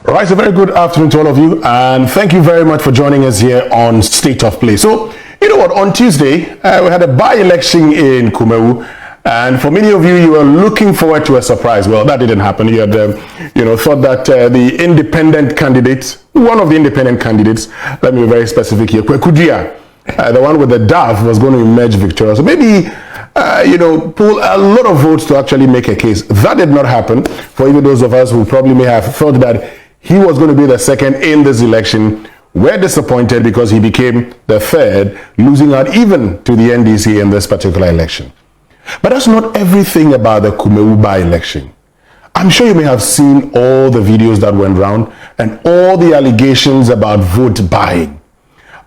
Right, a very good afternoon to all of you, and thank you very much for joining us here on State of Play. So, you know what, on Tuesday, we had a by-election in Kumewu, and for many of you, you were looking forward to a surprise. Well, that didn't happen. You had, thought that the independent candidate, one of the independent candidates, let me be very specific here, Kwekudia, the one with the dove, was going to emerge victorious. So maybe, pull a lot of votes to actually make a case. That did not happen. For even those of us who probably may have thought that he was going to be the second in this election, we're disappointed because he became the third, losing out even to the NDC in this particular election. But that's not everything about the Kumewu by-election. I'm sure you may have seen all the videos that went around and all the allegations about vote buying.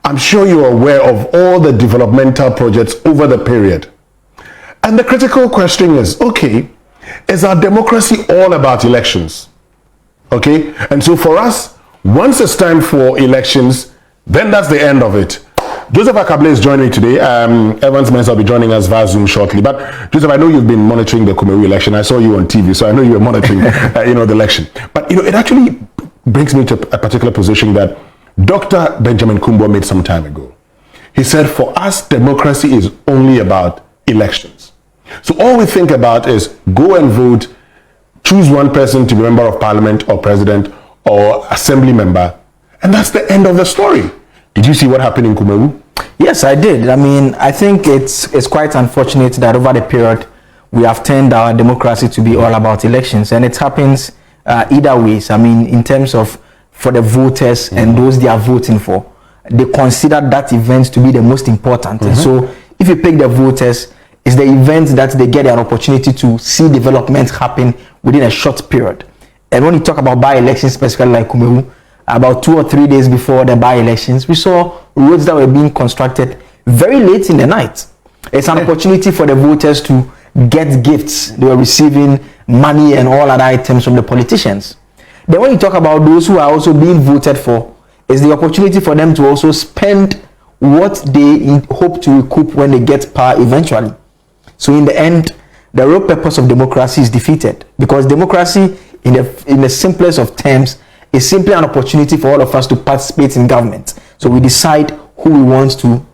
I'm sure you're aware of all the developmental projects over the period. And the critical question is, okay, is our democracy all about elections? Okay, and so for us, once it's time for elections, then that's the end of it. Joseph Ackah Blay is joining me today. Evans Mensah will be joining us via Zoom shortly. But Joseph, I know you've been monitoring the Kumewu election. I saw you on TV, so I know you were monitoring, the election. But it actually brings me to a particular position that Dr. Benjamin Kumbo made some time ago. He said, for us, democracy is only about elections. So all we think about is go and vote, choose one person to be member of parliament or president or assembly member, and that's the end of the story. Did you see what happened in Kumewu? Yes, I did. I mean, I think it's quite unfortunate that over the period we have turned our democracy to be all about elections, and it happens either ways. I mean, in terms of for the voters and those they are voting for, they consider that event to be the most important. And so if you pick the voters, it's the event that they get an opportunity to see development happen within a short period. And when you talk about by-elections, specifically like Kumewu, about 2 or 3 days before the by-elections, we saw roads that were being constructed very late in the night. It's an opportunity for the voters to get gifts. They were receiving money and all other items from the politicians. Then when you talk about those who are also being voted for, it's the opportunity for them to also spend what they hope to recoup when they get power eventually. So in the end, the real purpose of democracy is defeated, because democracy, in the simplest of terms, is simply an opportunity for all of us to participate in government. So we decide who we want to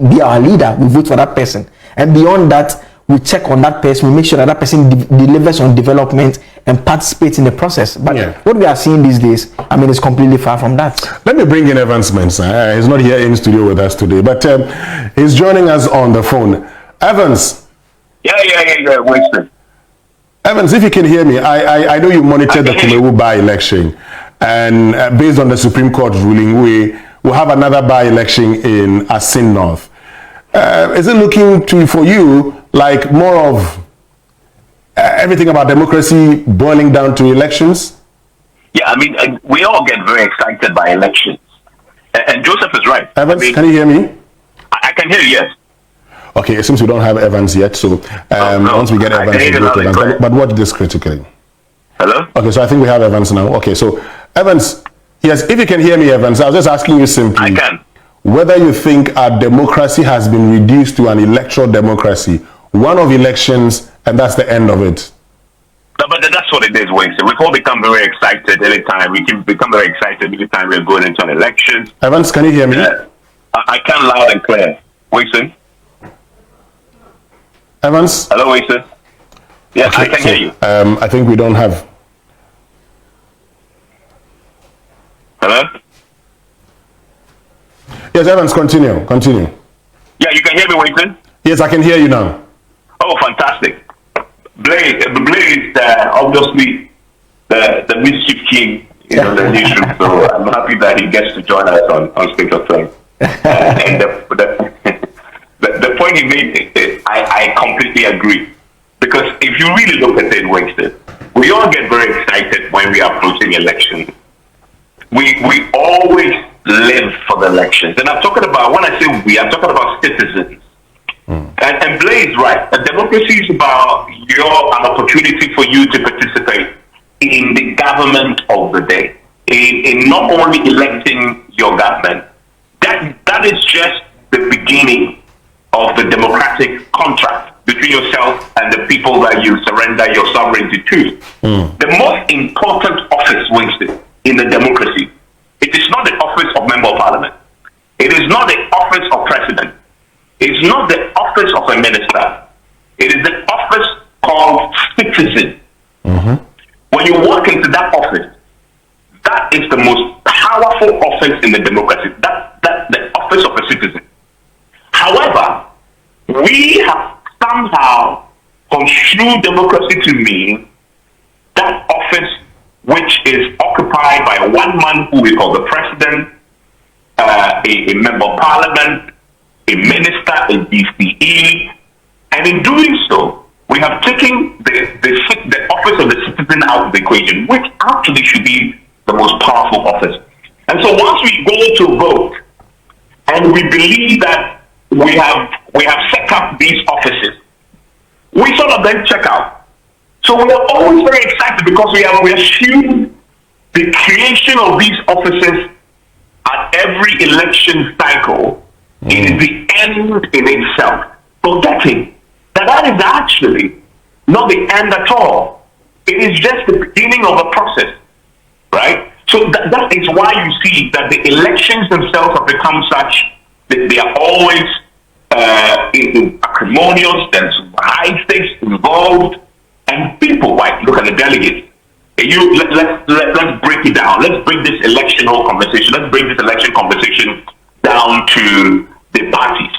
be our leader, we vote for that person. And beyond that, we check on that person, we make sure that that person delivers on development and participates in the process. But what we are seeing these days, I mean, it's completely far from that. Let me bring in Evans Mensah. He's not here in studio with us today, but he's joining us on the phone. Evans. Yeah, Winston. Evans, if you can hear me, I know you monitored the Kumewu by-election, and based on the Supreme Court ruling, we will have another by-election in Asin North. Is it looking for you like more of everything about democracy boiling down to elections? Yeah, I mean, we all get very excited by elections. And Joseph is right. Evans, can you hear me? I can hear you, yes. Okay, it seems we don't have Evans yet, so once we get Evans, we'll go to Evans. But watch this critically. Hello? Okay, so I think we have Evans now. Okay, so Evans, yes, if you can hear me, Evans, I was just asking you simply. I can. Whether you think our democracy has been reduced to an electoral democracy, one of elections, and that's the end of it. No, but that's what it is, Winston. We've all become very excited anytime. We can become very excited anytime we're going into an election. Evans, can you hear me? I can loud and clear. Winston? Evans? Hello, Winston? Yes, okay, I can hear you. I think we don't have... Hello? Yes, Evans, continue. Yeah, you can hear me, Winston? Yes, I can hear you now. Oh, fantastic. Blay is obviously the mischief king in the newsroom, so I'm happy that he gets to join us on State of Play. And the point he made, I completely agree. Because if you really look at it, Winston, we all get very excited when we are approaching elections. We always live for the elections. And I'm talking about, when I say we, I'm talking about citizens. And Blay is right. A democracy is about an opportunity for you to participate in the government of the day, in not only electing your government. That is just the beginning of the democratic contract between yourself and the people that you surrender your sovereignty to. The most important office, Winston, in a democracy. It is not the office of member of parliament. It is not the office of president. It is not the office of a minister. It is the office called citizen. When you walk into that office, that is the most powerful office in the democracy. That's the office of a citizen. However, we have somehow construed democracy to mean that office which is occupied by one man who we call the president, a member of parliament, a minister, a DCE, and in doing so, we have taken the office of the citizen out of the equation, which actually should be the most powerful office. And so once we go to vote, and we believe that we have set up these offices, we sort of then check out. So we are always very excited because we assume the creation of these offices at every election cycle is the end in itself, forgetting that is actually not the end at all. It is just the beginning of a process, right? So that is why you see that the elections themselves have become such that they are always acrimonious, there's high stakes involved, and people, like, look at the delegates. Let's break it down. Let's break this election whole conversation. Let's break this election conversation down to the parties.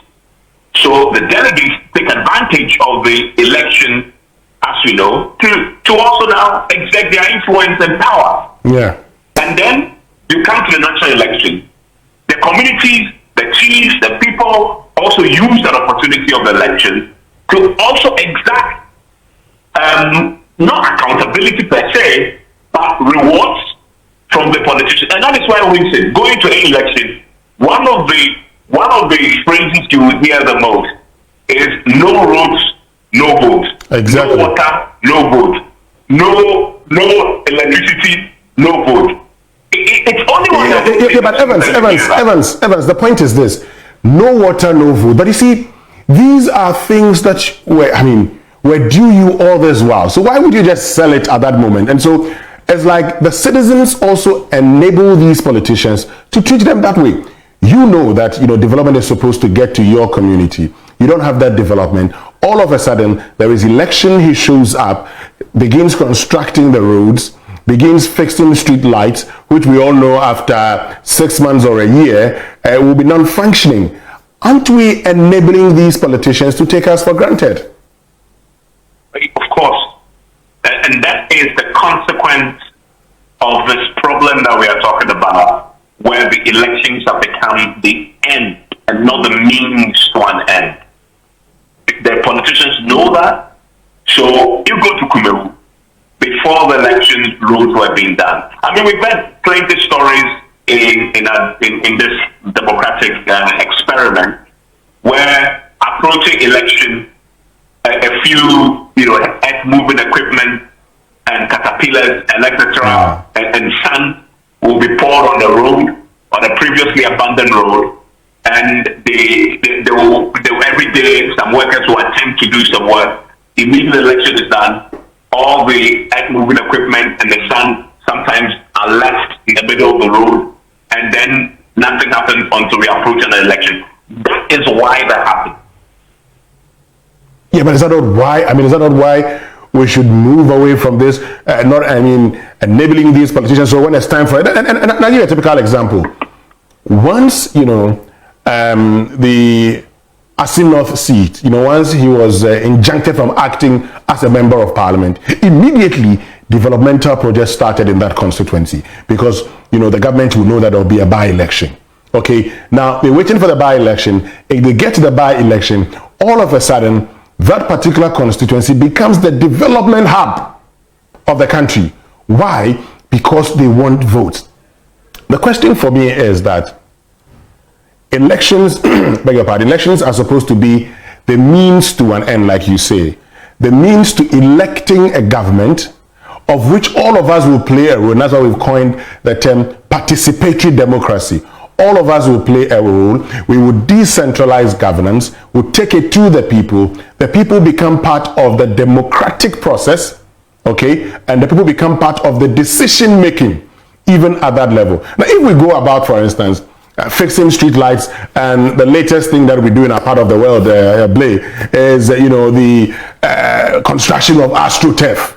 So the delegates take advantage of the election, as we know, to also now exert their influence and power. Yeah. And then you come to the national election. The communities, the chiefs, the people also use that opportunity of the election to also exact not accountability per se, but rewards from the politicians. And that is why Winston, going to any election, one of the phrases you will hear the most is no roads, no vote. Exactly. No water, no vote. No electricity, no vote. It's only one yeah, but Evans, the point is this: no water, no vote. But you see, these are things that were due you all this while. So why would you just sell it at that moment? And so it's like the citizens also enable these politicians to treat them that way. You know that development is supposed to get to your community. You don't have that development. All of a sudden, there is election. He shows up, begins constructing the roads, begins fixing street lights, which we all know after 6 months or a year will be non-functioning. Aren't we enabling these politicians to take us for granted? Of course. And that is the consequence of this problem that we are talking about, where the elections have become the end and not the means to an end. The politicians know that. So you go to Kumeru, before the elections, roads were being done. We've had plenty stories in this democratic experiment where approaching election, a few earth moving equipment and caterpillars and etc. And sand will be poured on the road, on a previously abandoned road, and they will every day some workers will attempt to do some work. Immediately the election is done, all the earth moving equipment and the sand sometimes are left in the middle of the road, and then nothing happens until we approach an election. That is why that happened. Yeah, but is that not why? Is that not why we should move away from this? Enabling these politicians. So when it's time for it, and I'll give you a typical example. Once the Asin North seat, once he was injuncted from acting as a member of parliament, immediately developmental projects started in that constituency because the government will know that there will be a by-election. Okay, now they're waiting for the by-election. If they get to the by-election, all of a sudden that particular constituency becomes the development hub of the country. Why? Because they want votes. The question for me is that elections, elections are supposed to be the means to an end, like you say, the means to electing a government of which all of us will play a role. And that's why we've coined the term participatory democracy. All of us will play a role. We will decentralize governance. We'll take it to the people. The people become part of the democratic process, okay? And the people become part of the decision making even at that level. Now, if we go about, for instance, fixing street lights, and the latest thing that we do in our part of the world, Blay, is the construction of AstroTurf.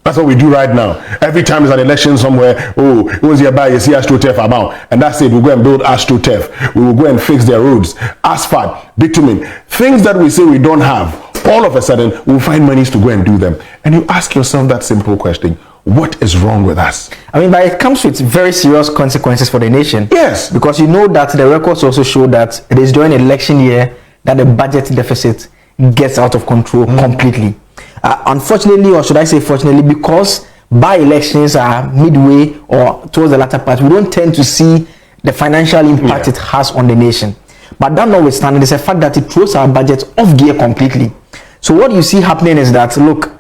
That's what we do right now. Every time there's an election somewhere, it was hereby you see AstroTurf about, and that's it. We go and build AstroTurf. We will go and fix their roads, asphalt, bitumen, things that we say we don't have. All of a sudden, we'll find monies to go and do them. And you ask yourself that simple question: what is wrong with us? I mean, but it comes with very serious consequences for the nation. Yes. Because you know that the records also show that it is during election year that the budget deficit gets out of control completely. Unfortunately, or should I say fortunately, because by-elections are midway or towards the latter part, we don't tend to see the financial impact it has on the nation. But that notwithstanding, it's a fact that it throws our budget off gear completely. So what you see happening is that, look,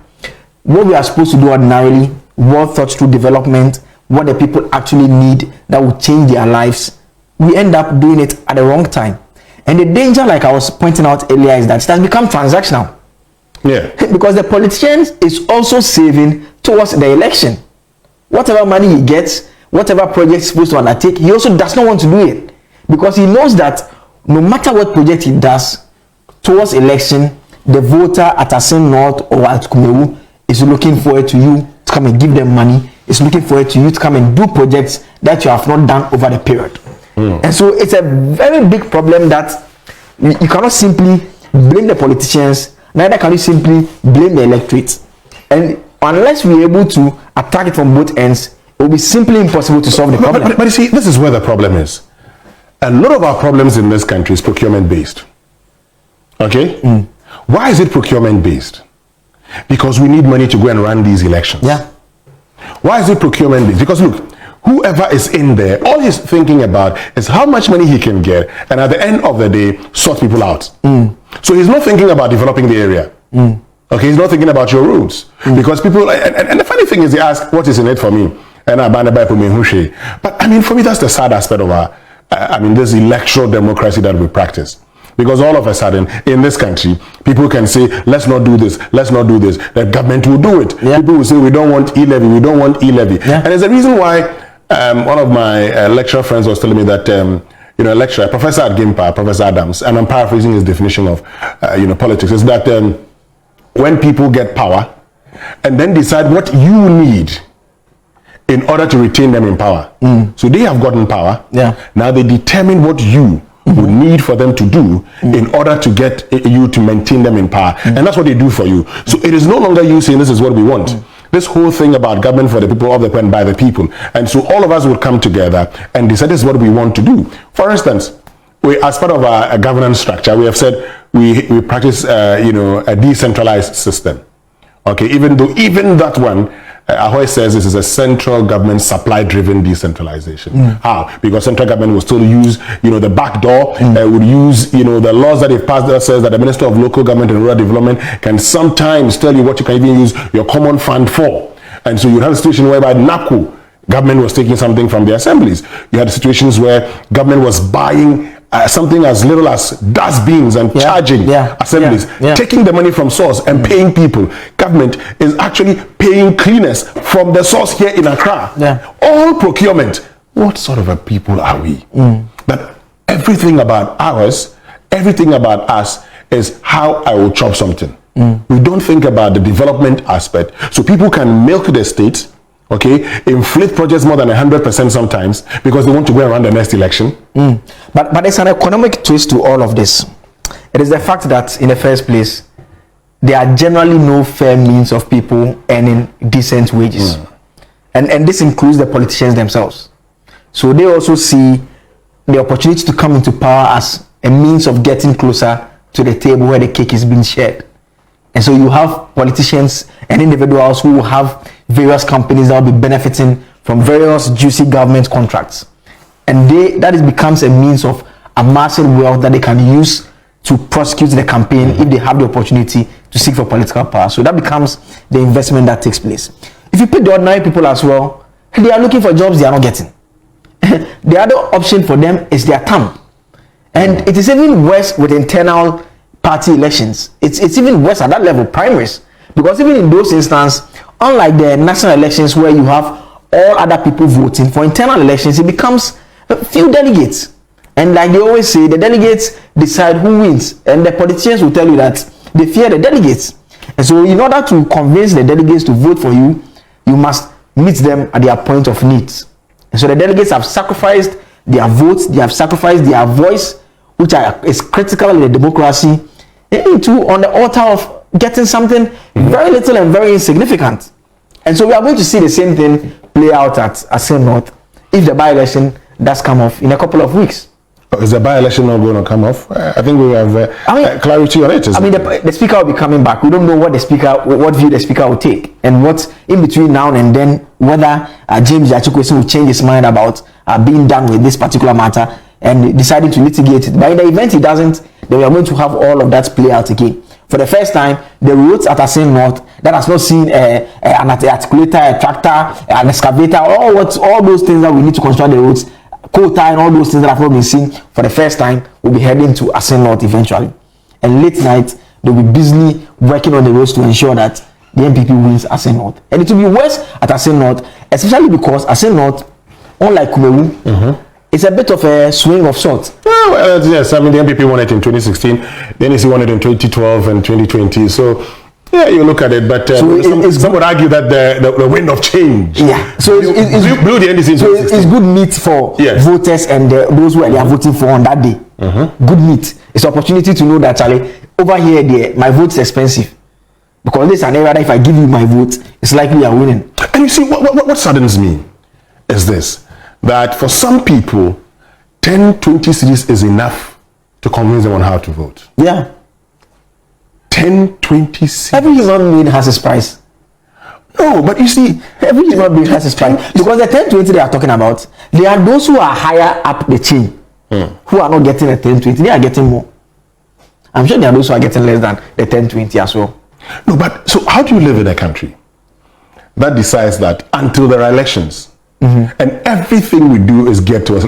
what we are supposed to do ordinarily, well thought through development, what the people actually need that will change their lives, we end up doing it at the wrong time. And the danger, like I was pointing out earlier, is that it has become transactional. Yeah. Because the politician is also saving towards the election. Whatever money he gets, whatever project he's supposed to undertake, he also does not want to do it. Because he knows that no matter what project he does towards election, the voter at Asin North or at Kumewu is looking forward to you to come and give them money, is looking forward to you to come and do projects that you have not done over the period. And so it's a very big problem that you cannot simply blame the politicians, neither can you simply blame the electorate. And unless we're able to attack it from both ends, it will be simply impossible to solve the problem. But you see, this is where the problem is. A lot of our problems in this country is procurement based. Okay? Why is it procurement based? Because we need money to go and run these elections. Yeah. Why is it procurement based? Because look, whoever is in there, all he's thinking about is how much money he can get, and at the end of the day, sort people out. So he's not thinking about developing the area. Okay, he's not thinking about your roads. Because people, and the funny thing is, they ask, what is in it for me? And but I mean, for me, that's the sad aspect of our, this electoral democracy that we practice. Because all of a sudden, in this country, people can say, let's not do this, let's not do this. The government will do it. People will say, we don't want e-levy, we don't want e-levy. And there's a reason why one of my lecturer friends was telling me that, a lecturer, Professor Adgimpa, Professor Adams, and I'm paraphrasing his definition of, politics, is that when people get power and then decide what you need in order to retain them in power. So they have gotten power. Now they determine what you would need for them to do in order to get you to maintain them in power. And that's what they do for you. So it is no longer you saying this is what we want. This whole thing about government for the people, of the people, and by the people. And so all of us would come together and decide this is what we want to do. For instance, we, as part of our governance structure, we have said we practice a decentralized system. Okay, even that one, Ahoy says this is a central government supply-driven decentralization. How? Because central government will still use, the back door, would use, the laws that they've passed that says that the Minister of Local Government and Rural Development can sometimes tell you what you can even use your common fund for. And so you have a situation whereby NAPCO, government was taking something from the assemblies. You had situations where government was buying something as little as dustbins and charging assemblies, taking the money from source and paying people. Government is actually paying cleaners from the source here in Accra. All procurement. What sort of a people are we? That everything about ours, everything about us is how I will chop something. We don't think about the development aspect. So people can milk the state, okay, inflate projects more than 100% sometimes because they want to go and run the next election. But there's an economic twist to all of this. It is the fact that in the first place, there are generally no fair means of people earning decent wages. And this includes the politicians themselves. So they also see the opportunity to come into power as a means of getting closer to the table where the cake is being shared. And so you have politicians and individuals who will have various companies that will be benefiting from various juicy government contracts. And that becomes a means of amassing wealth that they can use to prosecute the campaign if they have the opportunity to seek for political power. So that becomes the investment that takes place. If you pick the ordinary people as well, they are looking for jobs they are not getting. The other option for them is their term. And it is even worse with internal party elections. It's even worse at that level, primaries. Because even in those instances, unlike the national elections where you have all other people voting for internal elections, it becomes a few delegates. And like they always say, the delegates decide who wins. And the politicians will tell you that they fear the delegates. And so in order to convince the delegates to vote for you, you must meet them at their point of need. And so the delegates have sacrificed their votes, they have sacrificed their voice, which is critical in the democracy, into on the altar of getting something very little and very insignificant. And so we are going to see the same thing play out at Asin North if the by-election does come off in a couple of weeks. Is the by-election not going to come off? I think we have clarity on it. The speaker will be coming back. We don't know what view the speaker will take, and what's in between now and then, whether James Yachikwesi will change his mind about being done with this particular matter and deciding to litigate it. But in the event he doesn't, then we are going to have all of that play out again. For the first time, the roads at Asin North that has not seen an articulator, a tractor, an excavator, all those things that we need to construct the roads, quota and all those things that have not been seen, for the first time will be heading to Asin North eventually. And late night, they'll be busily working on the roads to ensure that the NPP wins Asin North. And it will be worse at Asin North, especially because Asin North, unlike Kumewu, it's a bit of a swing of sorts. Yes, I mean the NPP won it in 2016, the NEC won it in 2012 and 2020. So yeah, you look at it, but some would argue that the wind of change. Yeah, so it's blew the NDC. So it's good meat for voters and those who they are voting for on that day. Good meat. It's an opportunity to know that, Charlie, over here, my vote is expensive. Because this and that, if I give you my vote, it's likely you are winning. And you see, what saddens me is this, that for some people, 10, 20 cities is enough to convince them on how to vote. Yeah. 10, 20 cities. Every human being has his price. No, but you see, every human being has his price. Because the 10, 20 they are talking about, they are those who are higher up the chain, who are not getting the 10, 20. They are getting more. I'm sure there are those who are getting less than the 10, 20 as well. No, but so how do you live in a country that decides that until there are elections, and everything we do is geared towards,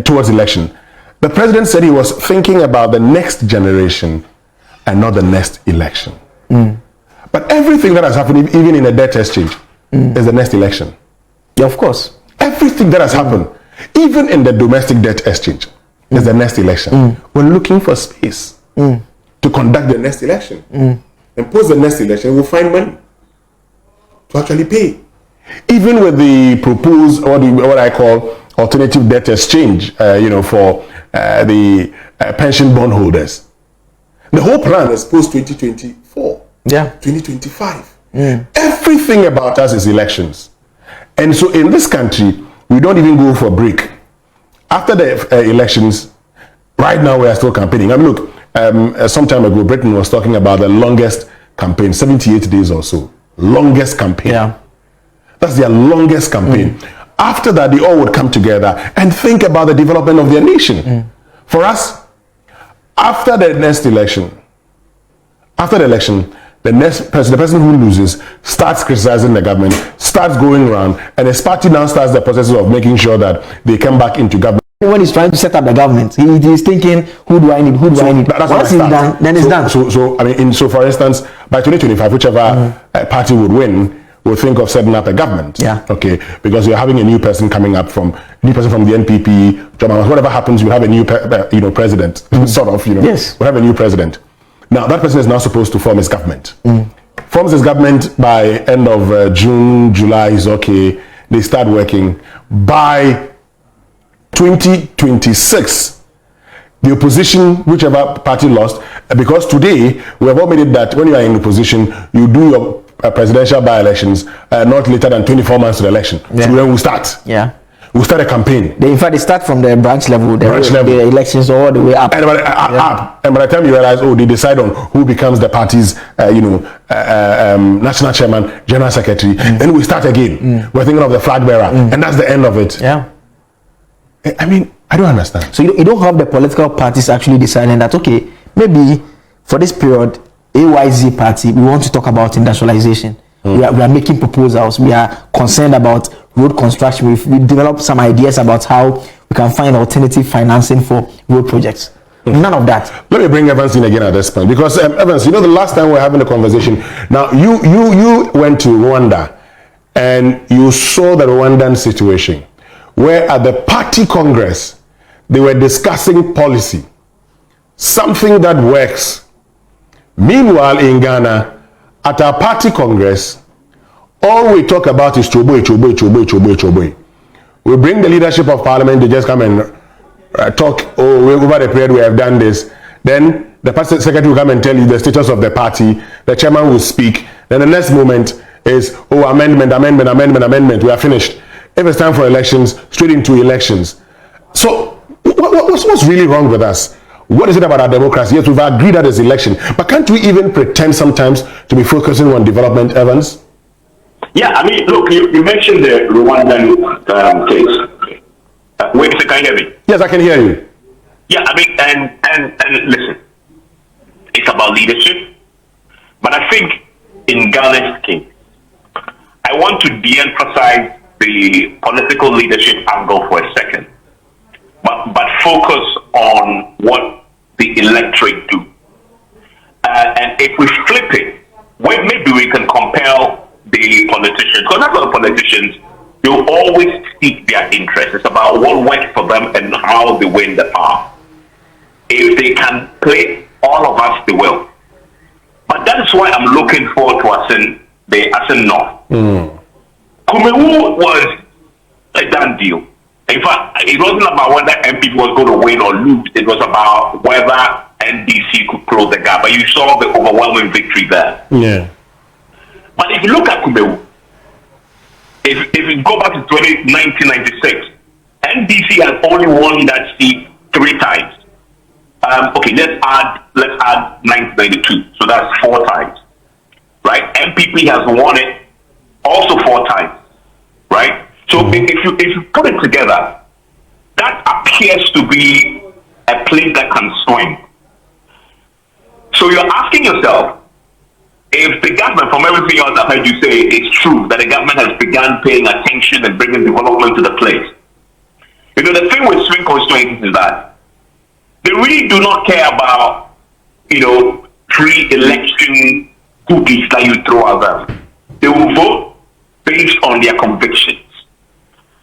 towards election? The president said he was thinking about the next generation and not the next election. But everything that has happened, even in a debt exchange, is the next election. Yeah, of course. Everything that has happened, even in the domestic debt exchange, is the next election. We're looking for space to conduct the next election. And post the next election, we'll find money to actually pay. Even with the proposed, what I call alternative debt exchange, for the pension bondholders. The whole plan is post 2024. Yeah. 2025. Everything about us is elections. And so in this country, we don't even go for a break. After the elections, right now we are still campaigning. I mean, look, some time ago, Britain was talking about the longest campaign, 78 days or so. Longest campaign. Yeah. That's their longest campaign. After that, they all would come together and think about the development of their nation. For us, after the next election, the person who loses starts criticizing the government, starts going around, and his party now starts the process of making sure that they come back into government. When he's trying to set up the government, he is thinking, who do I need? Who do I need? That's Once it's done, then it's done. So for instance, by 2025, whichever party would win, will think of setting up a government. Yeah. Okay. Because you're having a new person coming up from the NPP. Whatever happens, you have a new president. Sort of. Yes. We have a new president. Now that person is now supposed to form his government. Forms his government by end of June, July is okay. They start working by 2026. The opposition, whichever party lost, because today we have all made it that when you are in opposition, you do your presidential by-elections not later than 24 months to the election. Yeah. So then we'll start. Yeah. We'll start a campaign. In fact, they start from the branch level, the elections all the way up. And by the time you realize, they decide on who becomes the party's, national chairman, general secretary, then we start again. We're thinking of the flag bearer, and that's the end of it. Yeah. I mean, I don't understand. So you don't have the political parties actually deciding that, okay, maybe for this period, AYZ party, we want to talk about industrialization. We are making proposals. We are concerned about road construction. We developed some ideas about how we can find alternative financing for road projects. None of that. Let me bring Evans in again at this point, because Evans, the last time we were having a conversation. Now you went to Rwanda and you saw the Rwandan situation, where at the party congress, they were discussing policy, something that works. Meanwhile, in Ghana, at our party congress, all we talk about is choboy, choboy, choboy, choboy, choboy. We bring the leadership of parliament to just come and talk, over the period we have done this. Then the party secretary will come and tell you the status of the party. The chairman will speak. Then the next moment is, amendment, amendment, amendment, amendment. We are finished. If it's time for elections, straight into elections. So what's really wrong with us? What is it about our democracy? Yes, we've agreed that there's election. But can't we even pretend sometimes to be focusing on development, Evans? Yeah, I mean, look, you mentioned the Rwandan case. Wait a second, can you hear me? Yes, I can hear you. Yeah, I mean, and listen, it's about leadership. But I think in Ghana's case, I want to de-emphasize the political leadership angle for a second, but focus on what the electorate do. And if we flip it, maybe we can compel the politicians, because that's what the politicians, they'll always seek their interests. It's about what works for them and how they win the power. If they can play all of us, they will. But that is why I'm looking forward to the Asen North. Kumewu was a done deal. In fact, it wasn't about whether MP was going to win or lose. It was about whether NDC could close the gap. But you saw the overwhelming victory there. Yeah. But if you look at Kumewu, if you go back to 1996, NDC has only won that seat 3 times. Okay, let's add 1992, so that's 4 times, right? MPP has won it also 4 times, right? So if you put it together, that appears to be a place that can swing. So you're asking yourself, if the government, from everything else I've heard you say, it's true that the government has begun paying attention and bringing development to the place. You know, the thing with swing constituencies is that they really do not care about, pre-election cookies that you throw at them. They will vote based on their convictions.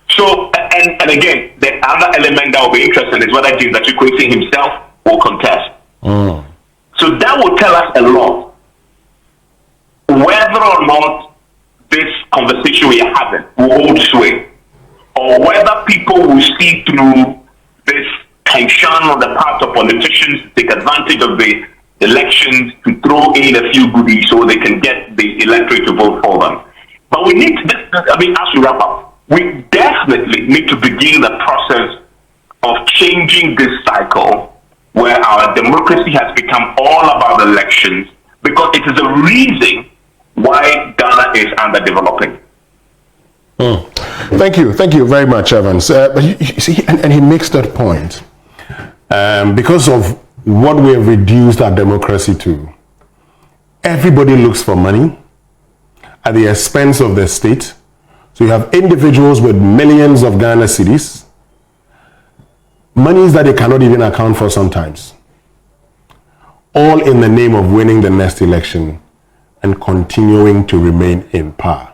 So, and again, the other element that will be interesting is whether James Achikwesi himself will contest. So that will tell us a lot. Whether or not this conversation we are having will hold sway, or whether people will see through this tension on the part of politicians to take advantage of the elections to throw in a few goodies so they can get the electorate to vote for them. But we need to, as we wrap up, we definitely need to begin the process of changing this cycle where our democracy has become all about elections, because it is a reason why Ghana is underdeveloping. Thank you very much, Evans. But you see, and he makes that point. Because of what we have reduced our democracy to, everybody looks for money at the expense of the state. So you have individuals with millions of Ghana cedis, monies that they cannot even account for sometimes, all in the name of winning the next election and continuing to remain in power.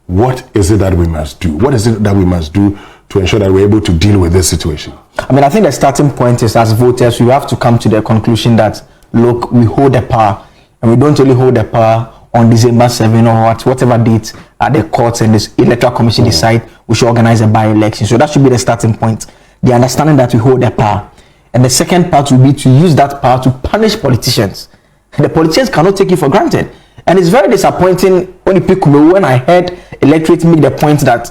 What is it that we must do? What is it that we must do to ensure that we're able to deal with this situation? I think the starting point is, as voters, we have to come to the conclusion that, look, we hold the power, and we don't only hold the power on December 7 or whatever date the courts and the electoral commission decide we should organize a by-election. So that should be the starting point, the understanding that we hold the power. And the second part will be to use that power to punish politicians. The politicians cannot take it for granted. And it's very disappointing when I heard electorate make the point that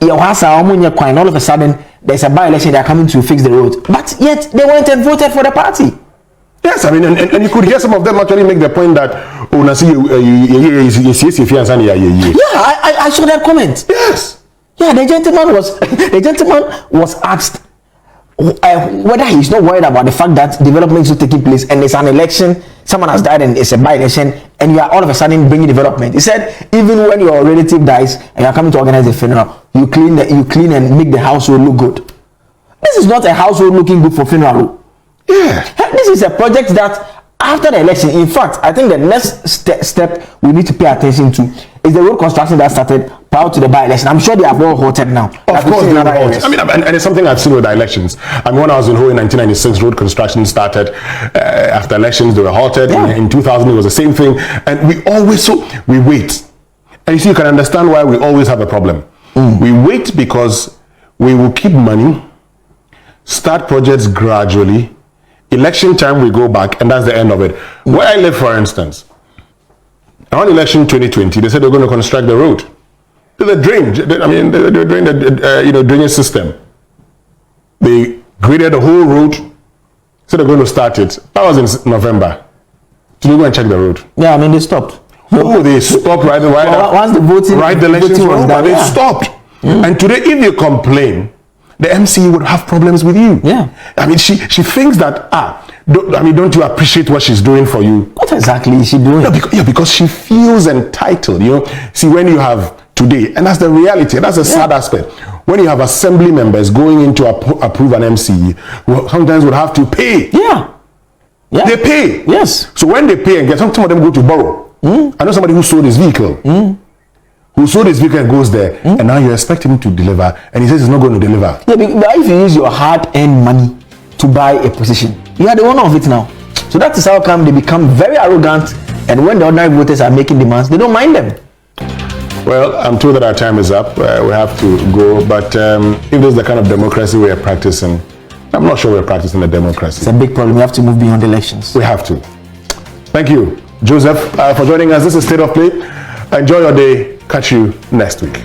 all of a sudden there's a by-election, they're coming to fix the road. But yet they went and voted for the party. Yes, and you could hear some of them actually make the point that, I saw that comment. Yes. Yeah, the gentleman was asked whether he's not worried about the fact that development is taking place and there's an election, someone has died and it's a by-election, and you are all of a sudden bringing development. He said, even when your relative dies and you are coming to organize a funeral, you clean and make the household look good. This is not a household looking good for funeral. Yeah. This is a project that after the election, in fact, I think the next step we need to pay attention to is the road construction that started prior to the by-election. I'm sure they have all halted now. Of course, they are halted. I mean, and it's something I've seen with the elections. I mean, when I was in Ho in 1996, road construction started. After elections, they were halted. Yeah. In 2000, it was the same thing. And we wait. And you see, you can understand why we always have a problem. We wait because we will keep money, start projects gradually. Election time, we go back, and that's the end of it. Where I live, for instance, around election 2020, they said they're going to construct the road. The drainage, they're doing the drainage system. They graded the whole road, so they're going to start it. That was in November. So they go and check the road. Yeah, I mean, they stopped. Oh, they stopped right once the voting, right, the elections was over, done, they stopped. And today, if you complain, the MC would have problems with you. Yeah. I mean, she thinks that, don't you appreciate what she's doing for you? What exactly is she doing? No, because she feels entitled, See, when you have today, and that's the reality, that's the sad aspect, when you have assembly members going in to approve an MC, who sometimes would have to pay. Yeah. They pay. Yes. So when they pay and get, some of them go to borrow. I know somebody who sold his vehicle. Who sold his vehicle and goes there, and now you're expecting him to deliver, and he says he's not going to deliver. Yeah, but if you use your hard-earned money to buy a position, you are the owner of it now. So that is how come they become very arrogant, and when the ordinary voters are making demands, they don't mind them. Well, I'm told that our time is up. We have to go, but if there's the kind of democracy we are practicing, I'm not sure we're practicing a democracy. It's a big problem. We have to move beyond elections. We have to. Thank you, Joseph, for joining us. This is State of Play. Enjoy your day. Catch you next week.